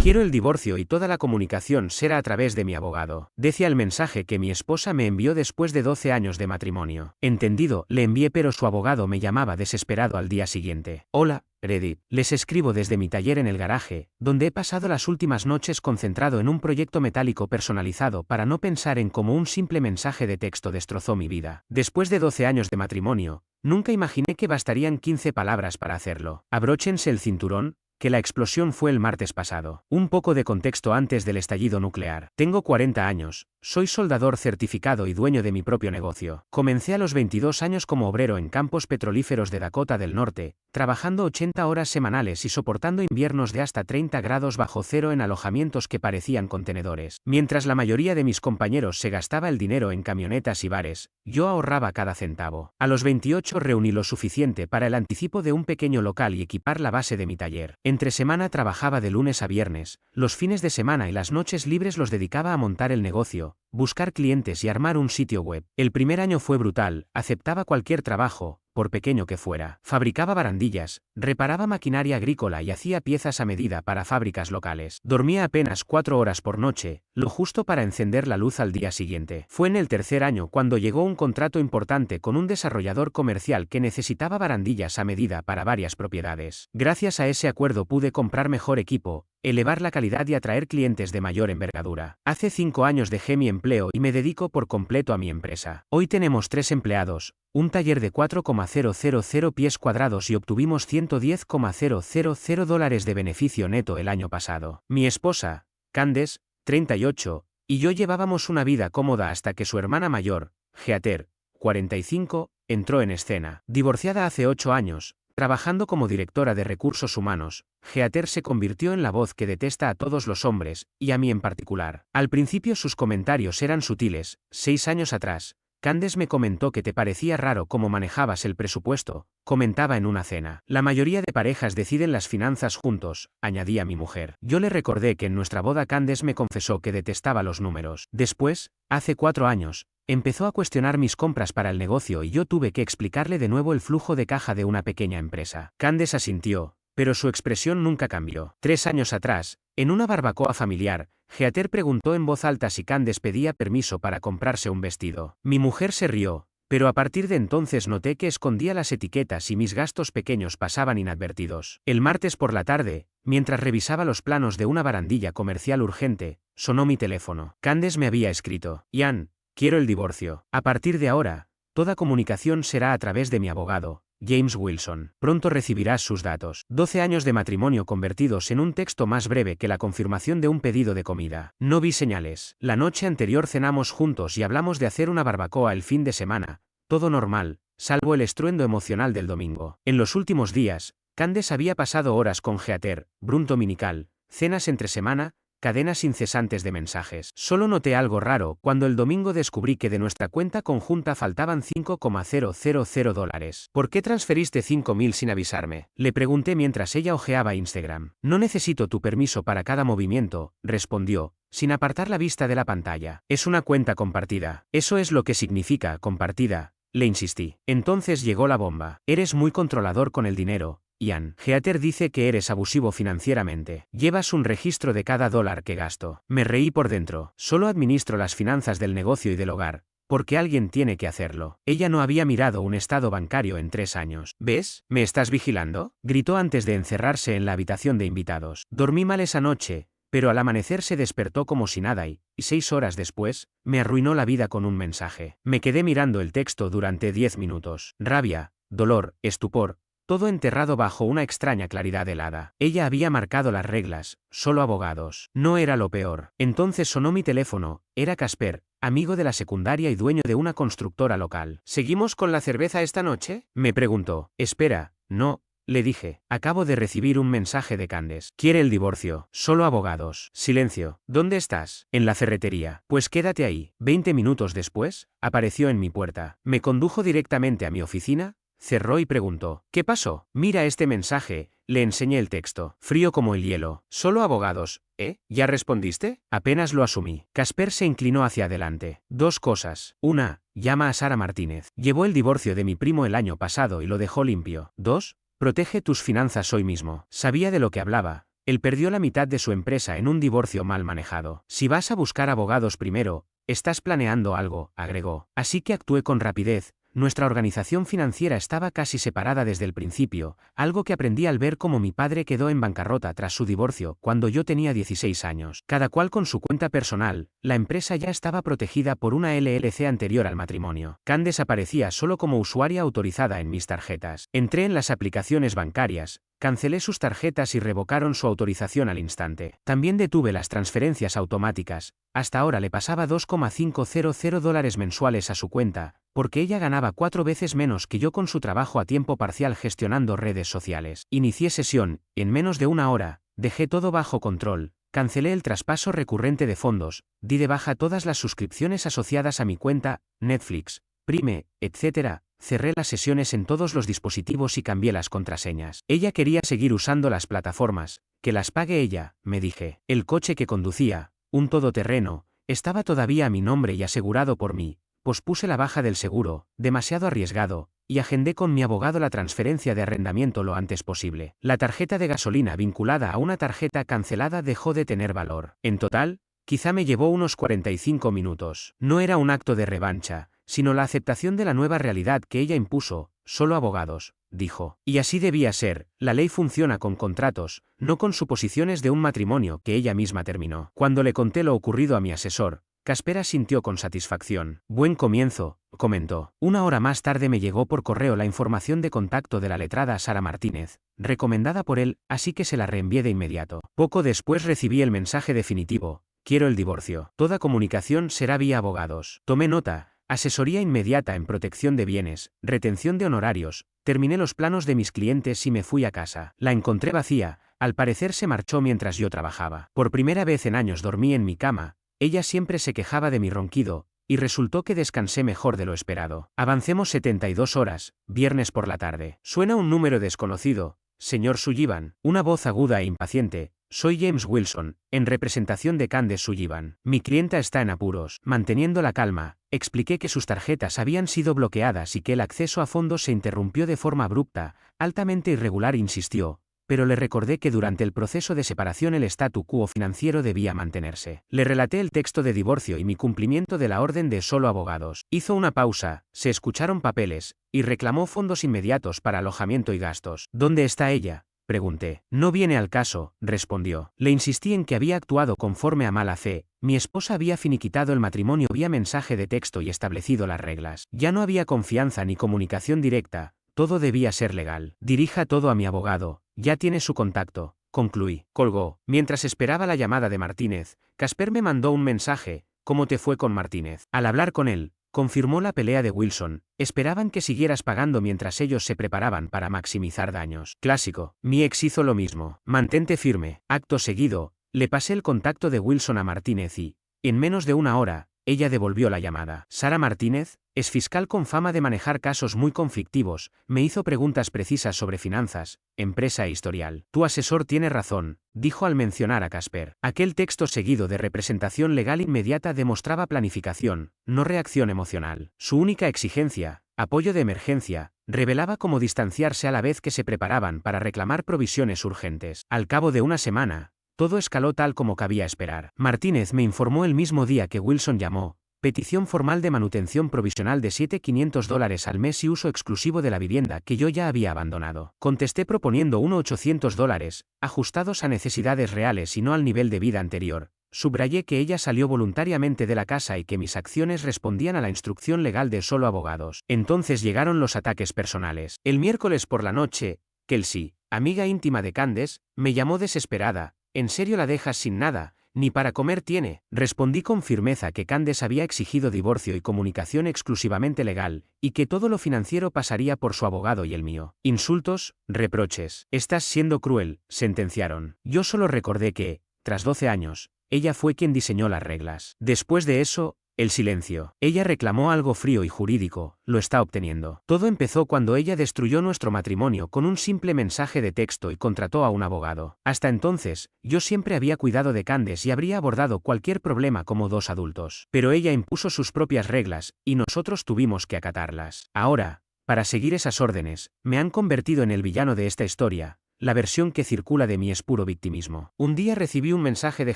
Quiero el divorcio y toda la comunicación será a través de mi abogado. Decía el mensaje que mi esposa me envió después de 12 años de matrimonio. Entendido, le envié, pero su abogado me llamaba desesperado al día siguiente. Hola, Reddit. Les escribo desde mi taller en el garaje, donde he pasado las últimas noches concentrado en un proyecto metálico personalizado para no pensar en cómo un simple mensaje de texto destrozó mi vida. Después de 12 años de matrimonio, nunca imaginé que bastarían 15 palabras para hacerlo. Abróchense el cinturón, que la explosión fue el martes pasado. Un poco de contexto antes del estallido nuclear. Tengo 40 años, soy soldador certificado y dueño de mi propio negocio. Comencé a los 22 años como obrero en campos petrolíferos de Dakota del Norte, trabajando 80 horas semanales y soportando inviernos de hasta 30 grados bajo cero en alojamientos que parecían contenedores. Mientras la mayoría de mis compañeros se gastaba el dinero en camionetas y bares, yo ahorraba cada centavo. A los 28 reuní lo suficiente para el anticipo de un pequeño local y equipar la base de mi taller. Entre semana trabajaba de lunes a viernes, los fines de semana y las noches libres los dedicaba a montar el negocio, buscar clientes y armar un sitio web. El primer año fue brutal, aceptaba cualquier trabajo, por pequeño que fuera. Fabricaba barandillas, reparaba maquinaria agrícola y hacía piezas a medida para fábricas locales. Dormía apenas 4 horas por noche, lo justo para encender la luz al día siguiente. Fue en el tercer año cuando llegó un contrato importante con un desarrollador comercial que necesitaba barandillas a medida para varias propiedades. Gracias a ese acuerdo pude comprar mejor equipo, elevar la calidad y atraer clientes de mayor envergadura. Hace 5 años dejé mi empleo y me dedico por completo a mi empresa. Hoy tenemos 3 empleados, un taller de 4,000 pies cuadrados y obtuvimos $110,000 de beneficio neto el año pasado. Mi esposa, Candace, 38, y yo llevábamos una vida cómoda hasta que su hermana mayor, Heather, 45, entró en escena. Divorciada hace 8 años, trabajando como directora de recursos humanos, Heather se convirtió en la voz que detesta a todos los hombres, y a mí en particular. Al principio sus comentarios eran sutiles. 6 años atrás, Candace me comentó que te parecía raro cómo manejabas el presupuesto, comentaba en una cena. La mayoría de parejas deciden las finanzas juntos, añadía mi mujer. Yo le recordé que en nuestra boda Candace me confesó que detestaba los números. Después, hace 4 años, empezó a cuestionar mis compras para el negocio y yo tuve que explicarle de nuevo el flujo de caja de una pequeña empresa. Candace asintió, pero su expresión nunca cambió. 3 años atrás, en una barbacoa familiar, Heather preguntó en voz alta si Candace pedía permiso para comprarse un vestido. Mi mujer se rió, pero a partir de entonces noté que escondía las etiquetas y mis gastos pequeños pasaban inadvertidos. El martes por la tarde, mientras revisaba los planos de una barandilla comercial urgente, sonó mi teléfono. Candace me había escrito: Ian, quiero el divorcio. A partir de ahora, toda comunicación será a través de mi abogado, James Wilson. Pronto recibirás sus datos. 12 años de matrimonio convertidos en un texto más breve que la confirmación de un pedido de comida. No vi señales. La noche anterior cenamos juntos y hablamos de hacer una barbacoa el fin de semana. Todo normal, salvo el estruendo emocional del domingo. En los últimos días, Candace había pasado horas con Heather, brunch dominical, cenas entre semana, cadenas incesantes de mensajes. Solo noté algo raro cuando el domingo descubrí que de nuestra cuenta conjunta faltaban $5,000. ¿Por qué transferiste 5.000 sin avisarme?, le pregunté mientras ella hojeaba Instagram. No necesito tu permiso para cada movimiento, respondió, sin apartar la vista de la pantalla. Es una cuenta compartida. Eso es lo que significa compartida, le insistí. Entonces llegó la bomba. Eres muy controlador con el dinero, Ian. Heather dice que eres abusivo financieramente. Llevas un registro de cada dólar que gasto. Me reí por dentro. Solo administro las finanzas del negocio y del hogar, porque alguien tiene que hacerlo. Ella no había mirado un estado bancario en 3 años. ¿Ves? ¿Me estás vigilando?, gritó antes de encerrarse en la habitación de invitados. Dormí mal esa noche, pero al amanecer se despertó como si nada y 6 horas después, me arruinó la vida con un mensaje. Me quedé mirando el texto durante 10 minutos. Rabia, dolor, estupor, todo enterrado bajo una extraña claridad helada. Ella había marcado las reglas, solo abogados. No era lo peor. Entonces sonó mi teléfono. Era Casper, amigo de la secundaria y dueño de una constructora local. ¿Seguimos con la cerveza esta noche?, me preguntó. Espera, no, le dije. Acabo de recibir un mensaje de Candace. Quiere el divorcio. Solo abogados. Silencio. ¿Dónde estás? En la ferretería. Pues quédate ahí. 20 minutos después, apareció en mi puerta. Me condujo directamente a mi oficina, cerró y preguntó: ¿qué pasó? Mira este mensaje. Le enseñé el texto. Frío como el hielo. Solo abogados, ¿eh? ¿Ya respondiste? Apenas lo asumí. Casper se inclinó hacia adelante. 2 cosas. 1. Llama a Sara Martínez. Llevó el divorcio de mi primo el año pasado y lo dejó limpio. 2. Protege tus finanzas hoy mismo. Sabía de lo que hablaba. Él perdió la mitad de su empresa en un divorcio mal manejado. Si vas a buscar abogados primero, estás planeando algo, agregó. Así que actué con rapidez. Nuestra organización financiera estaba casi separada desde el principio, algo que aprendí al ver cómo mi padre quedó en bancarrota tras su divorcio cuando yo tenía 16 años. Cada cual con su cuenta personal, la empresa ya estaba protegida por una LLC anterior al matrimonio. Candace aparecía solo como usuaria autorizada en mis tarjetas. Entré en las aplicaciones bancarias, cancelé sus tarjetas y revocaron su autorización al instante. También detuve las transferencias automáticas. Hasta ahora le pasaba $2,500 mensuales a su cuenta, porque ella ganaba 4 veces menos que yo con su trabajo a tiempo parcial gestionando redes sociales. Inicié sesión, en menos de una hora, dejé todo bajo control, cancelé el traspaso recurrente de fondos, di de baja todas las suscripciones asociadas a mi cuenta, Netflix, Prime, etc., cerré las sesiones en todos los dispositivos y cambié las contraseñas. Ella quería seguir usando las plataformas, que las pague ella, me dije. El coche que conducía, un todoterreno, estaba todavía a mi nombre y asegurado por mí. Pospuse la baja del seguro, demasiado arriesgado, y agendé con mi abogado la transferencia de arrendamiento lo antes posible. La tarjeta de gasolina vinculada a una tarjeta cancelada dejó de tener valor. En total, quizá me llevó unos 45 minutos. No era un acto de revancha, sino la aceptación de la nueva realidad que ella impuso. Solo abogados, dijo. Y así debía ser, la ley funciona con contratos, no con suposiciones de un matrimonio que ella misma terminó. Cuando le conté lo ocurrido a mi asesor, Casper asintió con satisfacción. Buen comienzo, comentó. Una hora más tarde me llegó por correo la información de contacto de la letrada Sara Martínez, recomendada por él, así que se la reenvié de inmediato. Poco después recibí el mensaje definitivo: quiero el divorcio. Toda comunicación será vía abogados. Tomé nota. Asesoría inmediata en protección de bienes, retención de honorarios. Terminé los planos de mis clientes y me fui a casa. La encontré vacía, al parecer se marchó mientras yo trabajaba. Por primera vez en años dormí en mi cama. Ella siempre se quejaba de mi ronquido, y resultó que descansé mejor de lo esperado. Avancemos 72 horas, viernes por la tarde. Suena un número desconocido, señor Sullivan. Una voz aguda e impaciente. Soy James Wilson, en representación de Candace Sullivan. Mi clienta está en apuros. Manteniendo la calma, expliqué que sus tarjetas habían sido bloqueadas y que el acceso a fondos se interrumpió de forma abrupta, altamente irregular, insistió, pero le recordé que durante el proceso de separación el statu quo financiero debía mantenerse. Le relaté el texto de divorcio y mi cumplimiento de la orden de solo abogados. Hizo una pausa, se escucharon papeles, y reclamó fondos inmediatos para alojamiento y gastos. ¿Dónde está ella?, pregunté. No viene al caso, respondió. Le insistí en que había actuado conforme a mala fe. Mi esposa había finiquitado el matrimonio vía mensaje de texto y establecido las reglas. Ya no había confianza ni comunicación directa, todo debía ser legal. Dirija todo a mi abogado, ya tiene su contacto, concluí. Colgó. Mientras esperaba la llamada de Martínez, Casper me mandó un mensaje: ¿cómo te fue con Martínez? Al hablar con él, confirmó la pelea de Wilson. Esperaban que siguieras pagando mientras ellos se preparaban para maximizar daños. Clásico. Mi ex hizo lo mismo. Mantente firme. Acto seguido, le pasé el contacto de Wilson a Martínez y, en menos de una hora, ella devolvió la llamada. Sara Martínez, es fiscal con fama de manejar casos muy conflictivos, me hizo preguntas precisas sobre finanzas, empresa e historial. Tu asesor tiene razón, dijo al mencionar a Casper. Aquel texto seguido de representación legal inmediata demostraba planificación, no reacción emocional. Su única exigencia, apoyo de emergencia, revelaba cómo distanciarse a la vez que se preparaban para reclamar provisiones urgentes. Al cabo de una semana, todo escaló tal como cabía esperar. Martínez me informó el mismo día que Wilson llamó: petición formal de manutención provisional de $7,500 al mes y uso exclusivo de la vivienda que yo ya había abandonado. Contesté proponiendo $800, ajustados a necesidades reales y no al nivel de vida anterior. Subrayé que ella salió voluntariamente de la casa y que mis acciones respondían a la instrucción legal de solo abogados. Entonces llegaron los ataques personales. El miércoles por la noche, Kelsey, amiga íntima de Candace, me llamó desesperada. ¿En serio la dejas sin nada? Ni para comer tiene. Respondí con firmeza que Candace había exigido divorcio y comunicación exclusivamente legal, y que todo lo financiero pasaría por su abogado y el mío. Insultos, reproches. Estás siendo cruel, sentenciaron. Yo solo recordé que, tras 12 años, ella fue quien diseñó las reglas. Después de eso, el silencio. Ella reclamó algo frío y jurídico, lo está obteniendo. Todo empezó cuando ella destruyó nuestro matrimonio con un simple mensaje de texto y contrató a un abogado. Hasta entonces, yo siempre había cuidado de Candace y habría abordado cualquier problema como dos adultos. Pero ella impuso sus propias reglas, y nosotros tuvimos que acatarlas. Ahora, para seguir esas órdenes, me han convertido en el villano de esta historia. la versión que circula de mí es puro victimismo. Un día recibí un mensaje de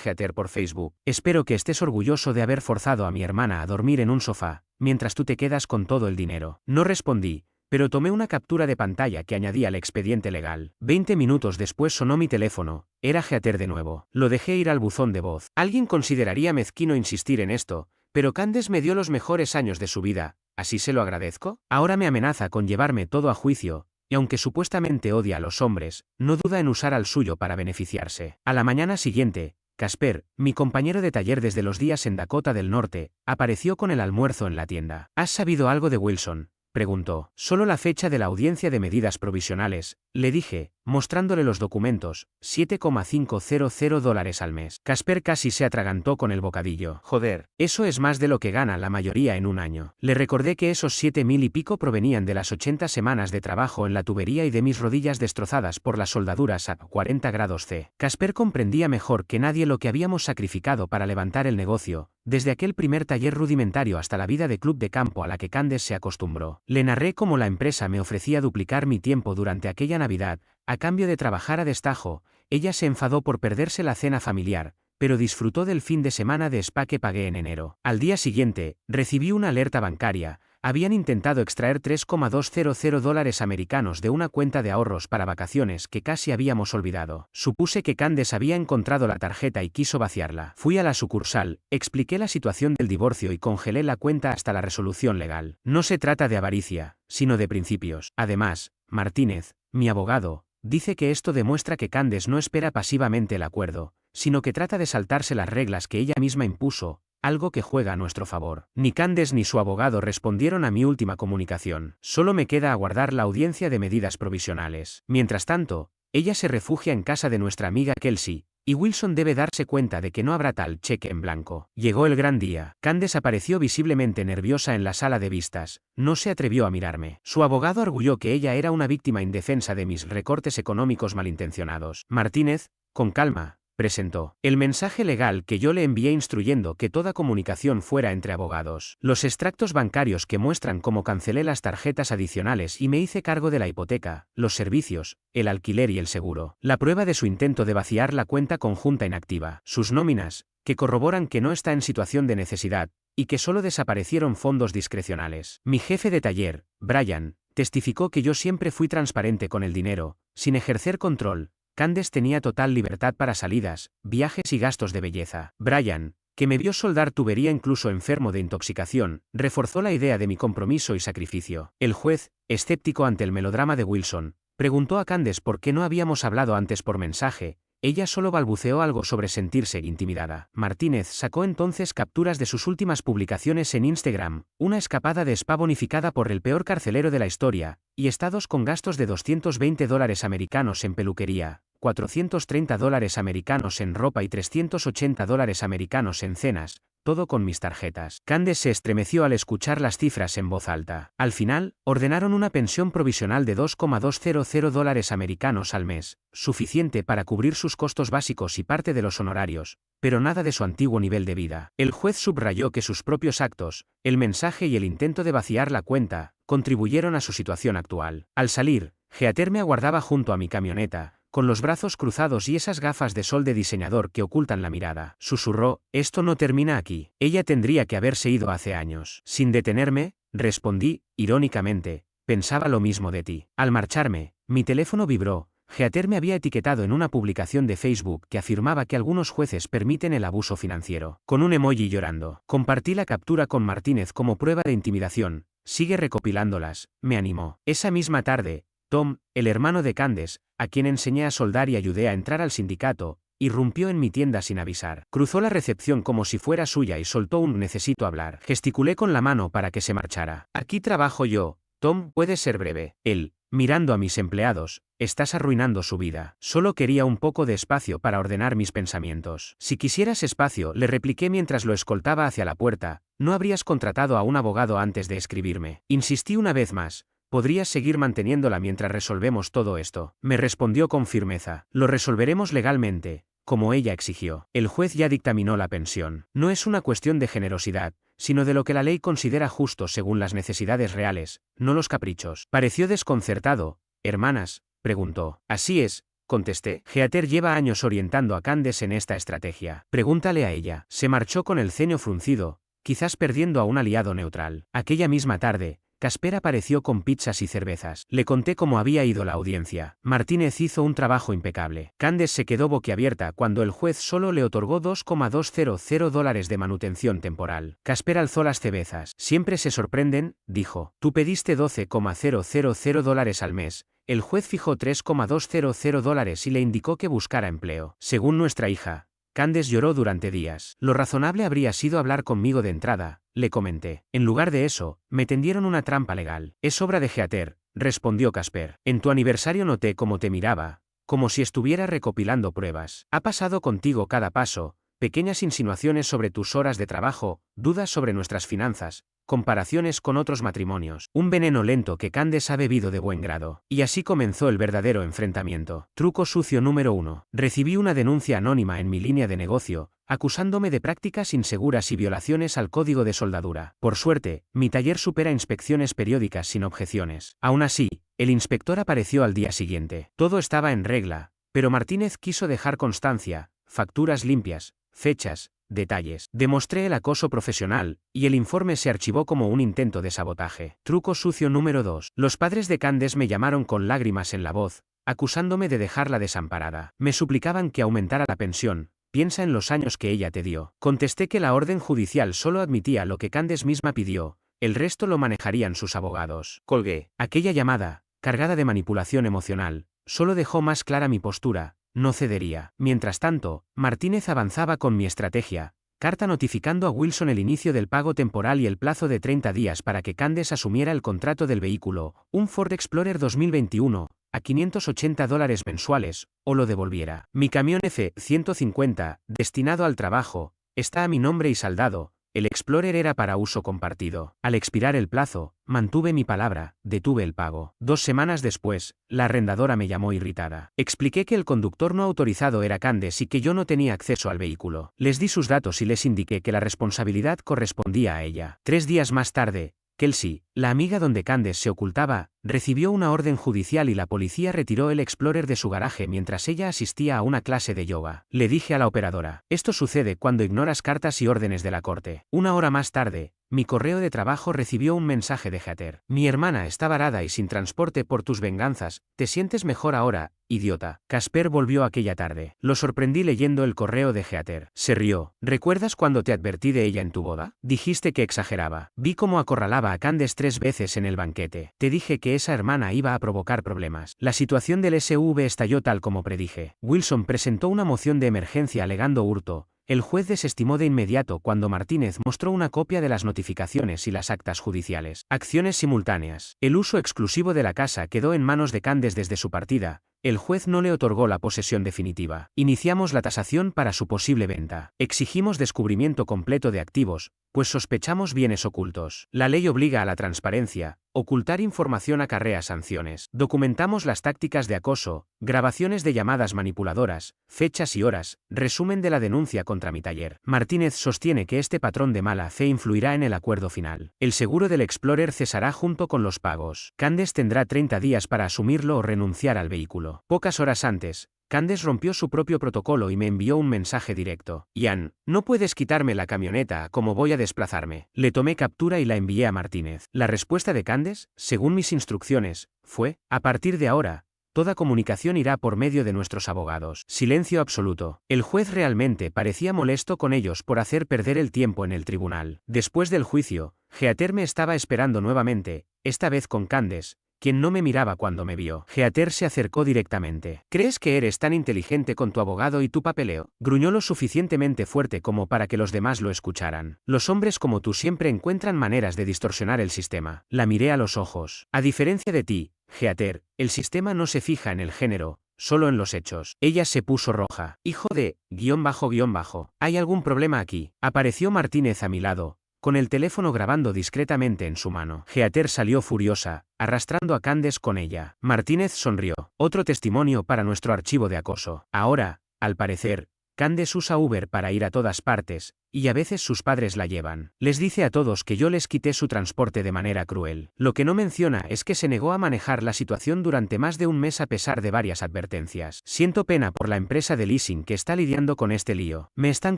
Heather por Facebook. Espero que estés orgulloso de haber forzado a mi hermana a dormir en un sofá, mientras tú te quedas con todo el dinero. No respondí, pero tomé una captura de pantalla que añadí al expediente legal. 20 minutos después sonó mi teléfono. Era Heather de nuevo. Lo dejé ir al buzón de voz. Alguien consideraría mezquino insistir en esto, pero Candace me dio los mejores años de su vida. ¿Así se lo agradezco? Ahora me amenaza con llevarme todo a juicio, y aunque supuestamente odia a los hombres, no duda en usar al suyo para beneficiarse. A la mañana siguiente, Casper, mi compañero de taller desde los días en Dakota del Norte, apareció con el almuerzo en la tienda. ¿Has sabido algo de Wilson?, preguntó. Solo la fecha de la audiencia de medidas provisionales, le dije, mostrándole los documentos, $7,500 al mes. Casper casi se atragantó con el bocadillo. Joder, eso es más de lo que gana la mayoría en un año. Le recordé que esos 7,000 y pico provenían de las 80 semanas de trabajo en la tubería y de mis rodillas destrozadas por las soldaduras a 40 grados C. Casper comprendía mejor que nadie lo que habíamos sacrificado para levantar el negocio, desde aquel primer taller rudimentario hasta la vida de club de campo a la que Candace se acostumbró. Le narré cómo la empresa me ofrecía duplicar mi tiempo durante aquella Navidad, a cambio de trabajar a destajo. Ella se enfadó por perderse la cena familiar, pero disfrutó del fin de semana de spa que pagué en enero. Al día siguiente, recibí una alerta bancaria. Habían intentado extraer $3,200 americanos de una cuenta de ahorros para vacaciones que casi habíamos olvidado. Supuse que Candace había encontrado la tarjeta y quiso vaciarla. Fui a la sucursal, expliqué la situación del divorcio y congelé la cuenta hasta la resolución legal. No se trata de avaricia, sino de principios. Además, Martínez, mi abogado, dice que esto demuestra que Candace no espera pasivamente el acuerdo, sino que trata de saltarse las reglas que ella misma impuso, algo que juega a nuestro favor. Ni Candace ni su abogado respondieron a mi última comunicación. Solo me queda aguardar la audiencia de medidas provisionales. Mientras tanto, ella se refugia en casa de nuestra amiga Kelsey, y Wilson debe darse cuenta de que no habrá tal cheque en blanco. Llegó el gran día. Candace apareció visiblemente nerviosa en la sala de vistas. No se atrevió a mirarme. Su abogado arguyó que ella era una víctima indefensa de mis recortes económicos malintencionados. Martínez, con calma, presentó el mensaje legal que yo le envié instruyendo que toda comunicación fuera entre abogados. Los extractos bancarios que muestran cómo cancelé las tarjetas adicionales y me hice cargo de la hipoteca, los servicios, el alquiler y el seguro. La prueba de su intento de vaciar la cuenta conjunta inactiva. Sus nóminas, que corroboran que no está en situación de necesidad, y que solo desaparecieron fondos discrecionales. Mi jefe de taller, Brian, testificó que yo siempre fui transparente con el dinero, sin ejercer control. Candace tenía total libertad para salidas, viajes y gastos de belleza. Brian, que me vio soldar tubería incluso enfermo de intoxicación, reforzó la idea de mi compromiso y sacrificio. El juez, escéptico ante el melodrama de Wilson, preguntó a Candace por qué no habíamos hablado antes por mensaje. Ella solo balbuceó algo sobre sentirse intimidada. Martínez sacó entonces capturas de sus últimas publicaciones en Instagram, una escapada de spa bonificada por el peor carcelero de la historia, y estados con gastos de $220 americanos en peluquería, $430 americanos en ropa y $380 americanos en cenas, todo con mis tarjetas. Candace se estremeció al escuchar las cifras en voz alta. Al final, ordenaron una pensión provisional de $2,200 americanos al mes, suficiente para cubrir sus costos básicos y parte de los honorarios, pero nada de su antiguo nivel de vida. El juez subrayó que sus propios actos, el mensaje y el intento de vaciar la cuenta, contribuyeron a su situación actual. Al salir, Heather me aguardaba junto a mi camioneta, con los brazos cruzados y esas gafas de sol de diseñador que ocultan la mirada. Susurró, esto no termina aquí. Ella tendría que haberse ido hace años. Sin detenerme, respondí, irónicamente, pensaba lo mismo de ti. Al marcharme, mi teléfono vibró. Heather me había etiquetado en una publicación de Facebook que afirmaba que algunos jueces permiten el abuso financiero. Con un emoji llorando. Compartí la captura con Martínez como prueba de intimidación. Sigue recopilándolas, me animó. Esa misma tarde, Tom, el hermano de Candace, a quien enseñé a soldar y ayudé a entrar al sindicato, irrumpió en mi tienda sin avisar. Cruzó la recepción como si fuera suya y soltó un necesito hablar. Gesticulé con la mano para que se marchara. Aquí trabajo yo, Tom, puede ser breve. Él, mirando a mis empleados, estás arruinando su vida. Solo quería un poco de espacio para ordenar mis pensamientos. Si quisieras espacio, le repliqué mientras lo escoltaba hacia la puerta, no habrías contratado a un abogado antes de escribirme. Insistí una vez más. ¿Podrías seguir manteniéndola mientras resolvemos todo esto? Me respondió con firmeza. Lo resolveremos legalmente, como ella exigió. El juez ya dictaminó la pensión. No es una cuestión de generosidad, sino de lo que la ley considera justo según las necesidades reales, no los caprichos. Pareció desconcertado. ¿Hermanas?, preguntó. Así es, contesté. Heather lleva años orientando a Candace en esta estrategia. Pregúntale a ella. Se marchó con el ceño fruncido, quizás perdiendo a un aliado neutral. Aquella misma tarde, Casper apareció con pizzas y cervezas. Le conté cómo había ido la audiencia. Martínez hizo un trabajo impecable. Candace se quedó boquiabierta cuando el juez solo le otorgó $2,200 de manutención temporal. Casper alzó las cervezas. Siempre se sorprenden, dijo. Tú pediste $12,000 al mes. El juez fijó $3,200 y le indicó que buscara empleo. Según nuestra hija, Candace lloró durante días. Lo razonable habría sido hablar conmigo de entrada, le comenté. En lugar de eso, me tendieron una trampa legal. Es obra de Heather, respondió Casper. En tu aniversario noté cómo te miraba, como si estuviera recopilando pruebas. Ha pasado contigo cada paso, pequeñas insinuaciones sobre tus horas de trabajo, dudas sobre nuestras finanzas, comparaciones con otros matrimonios, un veneno lento que Candace ha bebido de buen grado. Y así comenzó el verdadero enfrentamiento. Truco sucio número 1. Recibí una denuncia anónima en mi línea de negocio, acusándome de prácticas inseguras y violaciones al código de soldadura. Por suerte, mi taller supera inspecciones periódicas sin objeciones. Aún así, el inspector apareció al día siguiente. Todo estaba en regla, pero Martínez quiso dejar constancia, facturas limpias, fechas, detalles. Demostré el acoso profesional, y el informe se archivó como un intento de sabotaje. Truco sucio número 2. Los padres de Candace me llamaron con lágrimas en la voz, acusándome de dejarla desamparada. Me suplicaban que aumentara la pensión. Piensa en los años que ella te dio. Contesté que la orden judicial solo admitía lo que Candace misma pidió, el resto lo manejarían sus abogados. Colgué. Aquella llamada, cargada de manipulación emocional, solo dejó más clara mi postura. No cedería. Mientras tanto, Martínez avanzaba con mi estrategia, carta notificando a Wilson el inicio del pago temporal y el plazo de 30 días para que Candace asumiera el contrato del vehículo, un Ford Explorer 2021, a $580 mensuales, o lo devolviera. Mi camión F-150, destinado al trabajo, está a mi nombre y saldado. El Explorer era para uso compartido. Al expirar el plazo, mantuve mi palabra, detuve el pago. 2 semanas después, la arrendadora me llamó irritada. Expliqué que el conductor no autorizado era Candace y que yo no tenía acceso al vehículo. Les di sus datos y les indiqué que la responsabilidad correspondía a ella. 3 días más tarde, Kelsey, la amiga donde Candace se ocultaba, recibió una orden judicial y la policía retiró el Explorer de su garaje mientras ella asistía a una clase de yoga. Le dije a la operadora, esto sucede cuando ignoras cartas y órdenes de la corte. 1 hora más tarde, mi correo de trabajo recibió un mensaje de Heather. Mi hermana está varada y sin transporte por tus venganzas, ¿te sientes mejor ahora, idiota? Casper volvió aquella tarde. Lo sorprendí leyendo el correo de Heather. Se rió. ¿Recuerdas cuando te advertí de ella en tu boda? Dijiste que exageraba. Vi cómo acorralaba a Candace 3 veces en el banquete. Te dije que esa hermana iba a provocar problemas. La situación del SUV estalló tal como predije. Wilson presentó una moción de emergencia alegando hurto. El juez desestimó de inmediato cuando Martínez mostró una copia de las notificaciones y las actas judiciales. Acciones simultáneas. El uso exclusivo de la casa quedó en manos de Candace desde su partida. El juez no le otorgó la posesión definitiva. Iniciamos la tasación para su posible venta. Exigimos descubrimiento completo de activos, pues sospechamos bienes ocultos. La ley obliga a la transparencia. Ocultar información acarrea sanciones. Documentamos las tácticas de acoso, grabaciones de llamadas manipuladoras, fechas y horas, resumen de la denuncia contra mi taller. Martínez sostiene que este patrón de mala fe influirá en el acuerdo final. El seguro del Explorer cesará junto con los pagos. Candace tendrá 30 días para asumirlo o renunciar al vehículo. Pocas horas antes, Candace rompió su propio protocolo y me envió un mensaje directo. Ian, no puedes quitarme la camioneta, ¿cómo voy a desplazarme? Le tomé captura y la envié a Martínez. La respuesta de Candace, según mis instrucciones, fue, a partir de ahora, toda comunicación irá por medio de nuestros abogados. Silencio absoluto. El juez realmente parecía molesto con ellos por hacer perder el tiempo en el tribunal. Después del juicio, Heather me estaba esperando nuevamente, esta vez con Candace, quien no me miraba cuando me vio. Heather se acercó directamente. ¿Crees que eres tan inteligente con tu abogado y tu papeleo? Gruñó lo suficientemente fuerte como para que los demás lo escucharan. Los hombres como tú siempre encuentran maneras de distorsionar el sistema. La miré a los ojos. A diferencia de ti, Heather, el sistema no se fija en el género, solo en los hechos. Ella se puso roja. Hijo de, __. ¿Hay algún problema aquí? Apareció Martínez a mi lado, con el teléfono grabando discretamente en su mano. Heather salió furiosa, arrastrando a Candace con ella. Martínez sonrió. Otro testimonio para nuestro archivo de acoso. Ahora, al parecer, Candace usa Uber para ir a todas partes, y a veces sus padres la llevan. Les dice a todos que yo les quité su transporte de manera cruel. Lo que no menciona es que se negó a manejar la situación durante más de un mes a pesar de varias advertencias. Siento pena por la empresa de leasing que está lidiando con este lío. Me están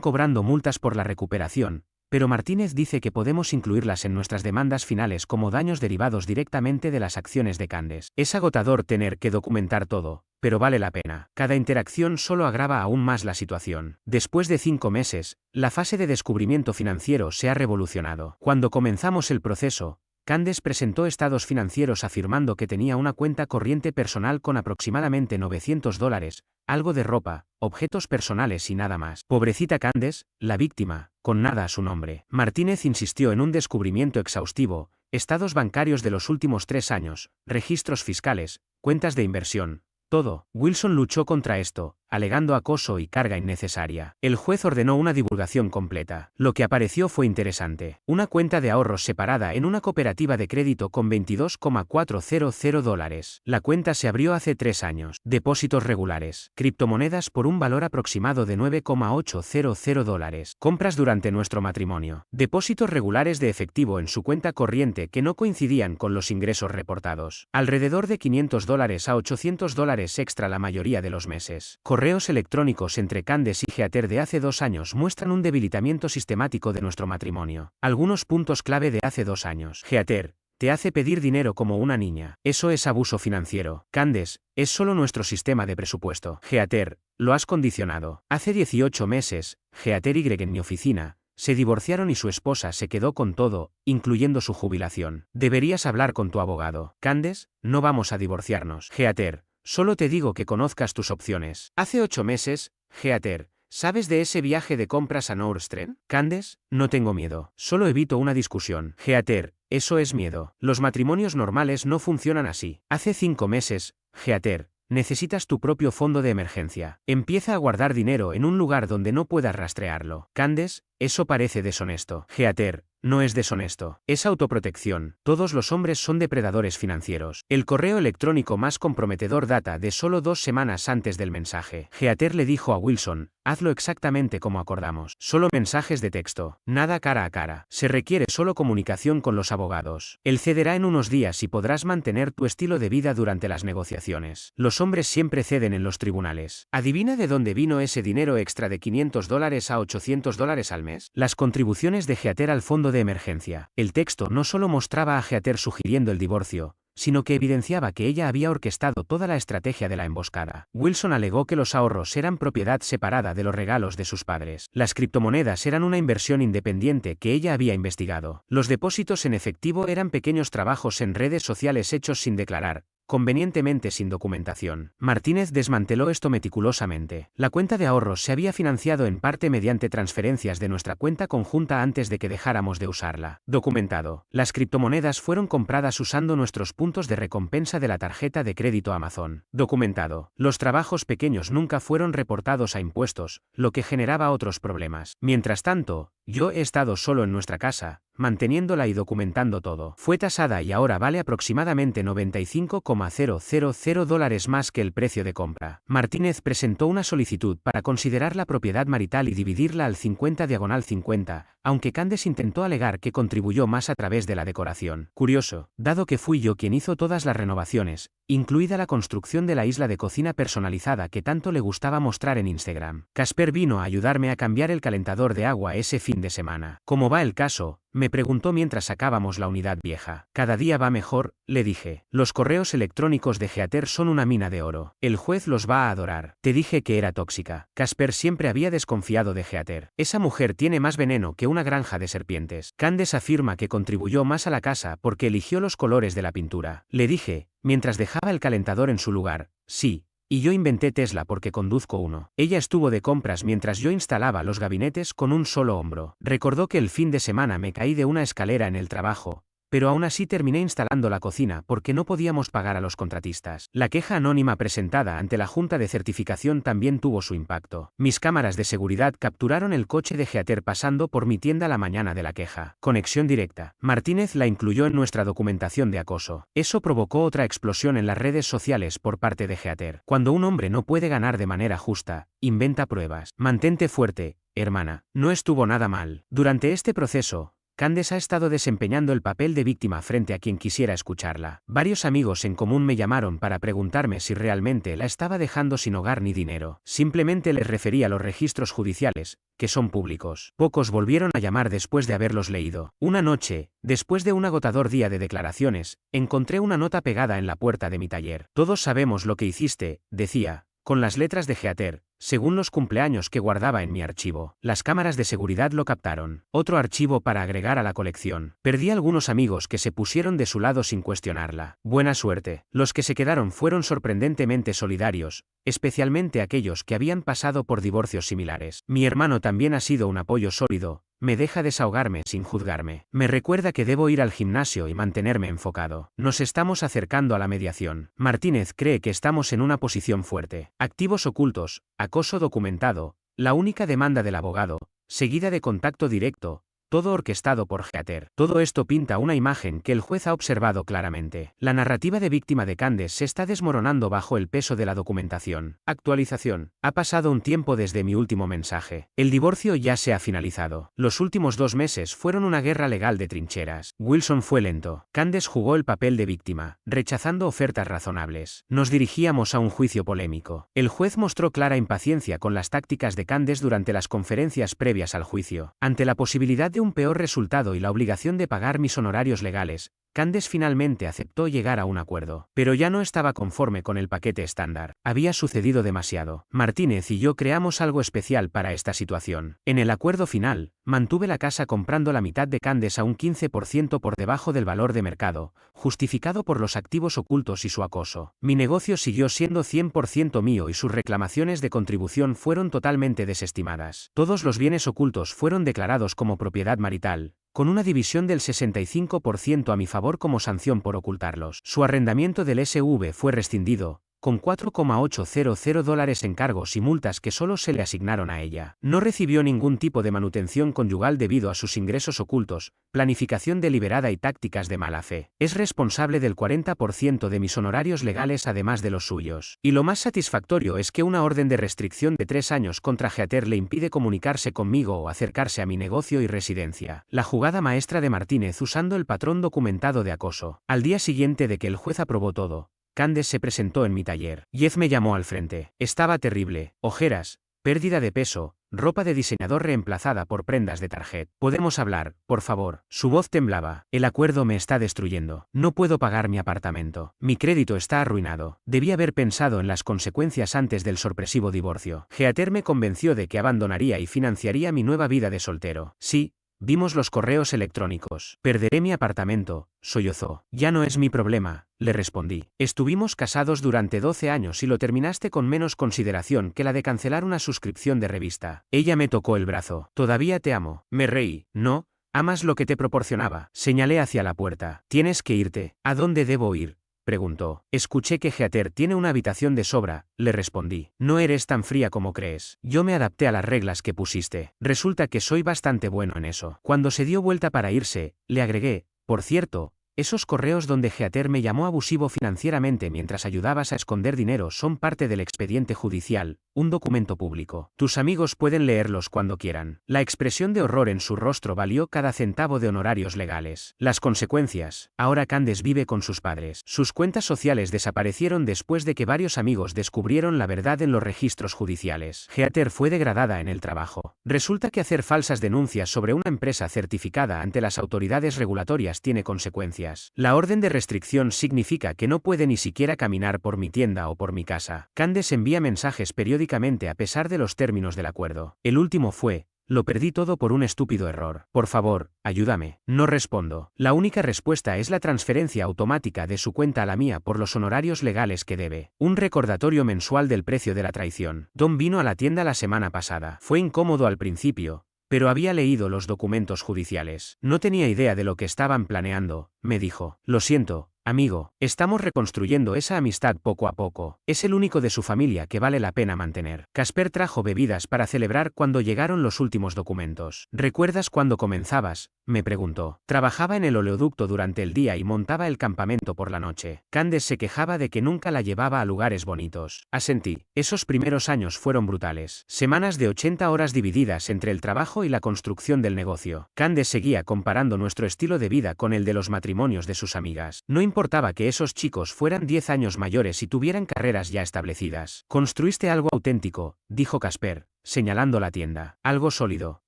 cobrando multas por la recuperación, pero Martínez dice que podemos incluirlas en nuestras demandas finales como daños derivados directamente de las acciones de Candace. Es agotador tener que documentar todo, pero vale la pena. Cada interacción solo agrava aún más la situación. Después de 5 meses, la fase de descubrimiento financiero se ha revolucionado. Cuando comenzamos el proceso, Candace presentó estados financieros afirmando que tenía una cuenta corriente personal con aproximadamente $900, algo de ropa, objetos personales y nada más. Pobrecita Candace, la víctima, con nada a su nombre. Martínez insistió en un descubrimiento exhaustivo, estados bancarios de los últimos 3 años, registros fiscales, cuentas de inversión. Todo. Wilson luchó contra esto, alegando acoso y carga innecesaria. El juez ordenó una divulgación completa. Lo que apareció fue interesante. Una cuenta de ahorros separada en una cooperativa de crédito con $22,400. La cuenta se abrió hace 3 años. Depósitos regulares. Criptomonedas por un valor aproximado de $9,800. Compras durante nuestro matrimonio. Depósitos regulares de efectivo en su cuenta corriente que no coincidían con los ingresos reportados. Alrededor de $500 a $800 extra la mayoría de los meses. Correos electrónicos entre Candace y Heather de hace 2 años muestran un debilitamiento sistemático de nuestro matrimonio. Algunos puntos clave de hace 2 años. Heather, te hace pedir dinero como una niña. Eso es abuso financiero. Candace, es solo nuestro sistema de presupuesto. Heather, lo has condicionado. Hace 18 meses, Heather y Greg en mi oficina se divorciaron y su esposa se quedó con todo, incluyendo su jubilación. Deberías hablar con tu abogado. Candace, no vamos a divorciarnos. Heather, solo te digo que conozcas tus opciones. Hace 8 meses, Heather, ¿sabes de ese viaje de compras a Nordstrom? Candace, no tengo miedo. Solo evito una discusión. Heather, eso es miedo. Los matrimonios normales no funcionan así. Hace 5 meses, Heather, necesitas tu propio fondo de emergencia. Empieza a guardar dinero en un lugar donde no puedas rastrearlo. Candace, eso parece deshonesto. Heather, no es deshonesto. Es autoprotección. Todos los hombres son depredadores financieros. El correo electrónico más comprometedor data de solo 2 semanas antes del mensaje. Heather le dijo a Wilson, hazlo exactamente como acordamos. Solo mensajes de texto. Nada cara a cara. Se requiere solo comunicación con los abogados. Él cederá en unos días y podrás mantener tu estilo de vida durante las negociaciones. Los hombres siempre ceden en los tribunales. ¿Adivina de dónde vino ese dinero extra de $500 a $800 al mes? Las contribuciones de Heather al fondo de emergencia. El texto no solo mostraba a Heather sugiriendo el divorcio, sino que evidenciaba que ella había orquestado toda la estrategia de la emboscada. Wilson alegó que los ahorros eran propiedad separada de los regalos de sus padres. Las criptomonedas eran una inversión independiente que ella había investigado. Los depósitos en efectivo eran pequeños trabajos en redes sociales hechos sin declarar, convenientemente sin documentación. Martínez desmanteló esto meticulosamente. La cuenta de ahorros se había financiado en parte mediante transferencias de nuestra cuenta conjunta antes de que dejáramos de usarla. Documentado. Las criptomonedas fueron compradas usando nuestros puntos de recompensa de la tarjeta de crédito Amazon. Documentado. Los trabajos pequeños nunca fueron reportados a impuestos, lo que generaba otros problemas. Mientras tanto, yo he estado solo en nuestra casa, manteniéndola y documentando todo. Fue tasada y ahora vale aproximadamente $95,000 más que el precio de compra. Martínez presentó una solicitud para considerar la propiedad marital y dividirla al 50/50, aunque Candace intentó alegar que contribuyó más a través de la decoración. Curioso, dado que fui yo quien hizo todas las renovaciones, incluida la construcción de la isla de cocina personalizada que tanto le gustaba mostrar en Instagram. Casper vino a ayudarme a cambiar el calentador de agua ese fin de semana. ¿Cómo va el caso?, me preguntó mientras sacábamos la unidad vieja. Cada día va mejor, le dije. Los correos electrónicos de Heather son una mina de oro. El juez los va a adorar. Te dije que era tóxica. Casper siempre había desconfiado de Heather. Esa mujer tiene más veneno que una granja de serpientes. Candace afirma que contribuyó más a la casa porque eligió los colores de la pintura. Le dije, mientras dejaba el calentador en su lugar, sí. Y yo inventé Tesla porque conduzco uno. Ella estuvo de compras mientras yo instalaba los gabinetes con un solo hombro. Recordó que el fin de semana me caí de una escalera en el trabajo, pero aún así terminé instalando la cocina porque no podíamos pagar a los contratistas. La queja anónima presentada ante la Junta de Certificación también tuvo su impacto. Mis cámaras de seguridad capturaron el coche de Geater pasando por mi tienda la mañana de la queja. Conexión directa. Martínez la incluyó en nuestra documentación de acoso. Eso provocó otra explosión en las redes sociales por parte de Geater. Cuando un hombre no puede ganar de manera justa, inventa pruebas. Mantente fuerte, hermana. No estuvo nada mal. Durante este proceso, Candace ha estado desempeñando el papel de víctima frente a quien quisiera escucharla. Varios amigos en común me llamaron para preguntarme si realmente la estaba dejando sin hogar ni dinero. Simplemente les refería a los registros judiciales, que son públicos. Pocos volvieron a llamar después de haberlos leído. Una noche, después de un agotador día de declaraciones, encontré una nota pegada en la puerta de mi taller. Todos sabemos lo que hiciste, decía, con las letras de Geater, según los cumpleaños que guardaba en mi archivo. Las cámaras de seguridad lo captaron. Otro archivo para agregar a la colección. Perdí algunos amigos que se pusieron de su lado sin cuestionarla. Buena suerte. Los que se quedaron fueron sorprendentemente solidarios, especialmente aquellos que habían pasado por divorcios similares. Mi hermano también ha sido un apoyo sólido. Me deja desahogarme sin juzgarme. Me recuerda que debo ir al gimnasio y mantenerme enfocado. Nos estamos acercando a la mediación. Martínez cree que estamos en una posición fuerte. Activos ocultos, acoso documentado, la única demanda del abogado, seguida de contacto directo, todo orquestado por Geater. Todo esto pinta una imagen que el juez ha observado claramente. La narrativa de víctima de Candace se está desmoronando bajo el peso de la documentación. Actualización. Ha pasado un tiempo desde mi último mensaje. El divorcio ya se ha finalizado. Los últimos 2 meses fueron una guerra legal de trincheras. Wilson fue lento. Candace jugó el papel de víctima, rechazando ofertas razonables. Nos dirigíamos a un juicio polémico. El juez mostró clara impaciencia con las tácticas de Candace durante las conferencias previas al juicio. Ante la posibilidad de un peor resultado y la obligación de pagar mis honorarios legales, Candace finalmente aceptó llegar a un acuerdo. Pero ya no estaba conforme con el paquete estándar. Había sucedido demasiado. Martínez y yo creamos algo especial para esta situación. En el acuerdo final, mantuve la casa comprando la mitad de Candace a un 15% por debajo del valor de mercado, justificado por los activos ocultos y su acoso. Mi negocio siguió siendo 100% mío y sus reclamaciones de contribución fueron totalmente desestimadas. Todos los bienes ocultos fueron declarados como propiedad marital, con una división del 65% a mi favor como sanción por ocultarlos. Su arrendamiento del SV fue rescindido, con $4,800 en cargos y multas que solo se le asignaron a ella. No recibió ningún tipo de manutención conyugal debido a sus ingresos ocultos, planificación deliberada y tácticas de mala fe. Es responsable del 40% de mis honorarios legales además de los suyos. Y lo más satisfactorio es que una orden de restricción de 3 años contra Geater le impide comunicarse conmigo o acercarse a mi negocio y residencia. La jugada maestra de Martínez usando el patrón documentado de acoso. Al día siguiente de que el juez aprobó todo, Candace se presentó en mi taller. Jeff me llamó al frente. Estaba terrible. Ojeras, pérdida de peso, ropa de diseñador reemplazada por prendas de Target. ¿Podemos hablar, por favor? Su voz temblaba. El acuerdo me está destruyendo. No puedo pagar mi apartamento. Mi crédito está arruinado. Debí haber pensado en las consecuencias antes del sorpresivo divorcio. Geater me convenció de que abandonaría y financiaría mi nueva vida de soltero. Sí. Vimos los correos electrónicos. Perderé mi apartamento, sollozó. Ya no es mi problema, le respondí. Estuvimos casados durante 12 años y lo terminaste con menos consideración que la de cancelar una suscripción de revista. Ella me tocó el brazo. Todavía te amo. Me reí. No, amas lo que te proporcionaba. Señalé hacia la puerta. Tienes que irte. ¿A dónde debo ir? Preguntó. Escuché que Geater tiene una habitación de sobra, le respondí. No eres tan fría como crees. Yo me adapté a las reglas que pusiste. Resulta que soy bastante bueno en eso. Cuando se dio vuelta para irse, le agregué, por cierto, esos correos donde Geater me llamó abusivo financieramente mientras ayudabas a esconder dinero son parte del expediente judicial, un documento público. Tus amigos pueden leerlos cuando quieran. La expresión de horror en su rostro valió cada centavo de honorarios legales. Las consecuencias. Ahora Candace vive con sus padres. Sus cuentas sociales desaparecieron después de que varios amigos descubrieron la verdad en los registros judiciales. Geater fue degradada en el trabajo. Resulta que hacer falsas denuncias sobre una empresa certificada ante las autoridades regulatorias tiene consecuencias. La orden de restricción significa que no puede ni siquiera caminar por mi tienda o por mi casa. Candace envía mensajes periódicamente a pesar de los términos del acuerdo. El último fue: lo perdí todo por un estúpido error. Por favor, ayúdame. No respondo. La única respuesta es la transferencia automática de su cuenta a la mía por los honorarios legales que debe. Un recordatorio mensual del precio de la traición. Don vino a la tienda la semana pasada. Fue incómodo al principio, pero había leído los documentos judiciales. No tenía idea de lo que estaban planeando, me dijo. Lo siento, amigo, estamos reconstruyendo esa amistad poco a poco. Es el único de su familia que vale la pena mantener. Casper trajo bebidas para celebrar cuando llegaron los últimos documentos. ¿Recuerdas cuando comenzabas?, me preguntó. Trabajaba en el oleoducto durante el día y montaba el campamento por la noche. Candace se quejaba de que nunca la llevaba a lugares bonitos. Asentí. Esos primeros años fueron brutales. Semanas de 80 horas divididas entre el trabajo y la construcción del negocio. Candace seguía comparando nuestro estilo de vida con el de los matrimonios de sus amigas. No importaba que esos chicos fueran 10 años mayores y tuvieran carreras ya establecidas. Construiste algo auténtico, dijo Casper, señalando la tienda. Algo sólido.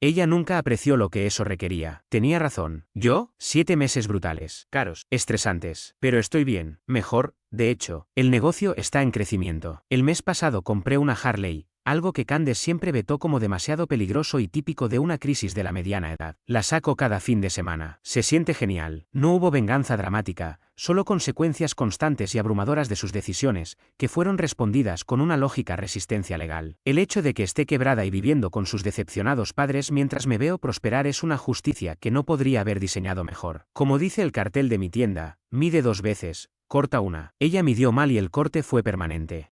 Ella nunca apreció lo que eso requería. Tenía razón. ¿Yo? 7 meses brutales. Caros. Estresantes. Pero estoy bien. Mejor, de hecho. El negocio está en crecimiento. El mes pasado compré una Harley, algo que Candace siempre vetó como demasiado peligroso y típico de una crisis de la mediana edad. La saco cada fin de semana. Se siente genial. No hubo venganza dramática, solo consecuencias constantes y abrumadoras de sus decisiones, que fueron respondidas con una lógica resistencia legal. El hecho de que esté quebrada y viviendo con sus decepcionados padres mientras me veo prosperar es una justicia que no podría haber diseñado mejor. Como dice el cartel de mi tienda, mide 2 veces, corta una. Ella midió mal y el corte fue permanente.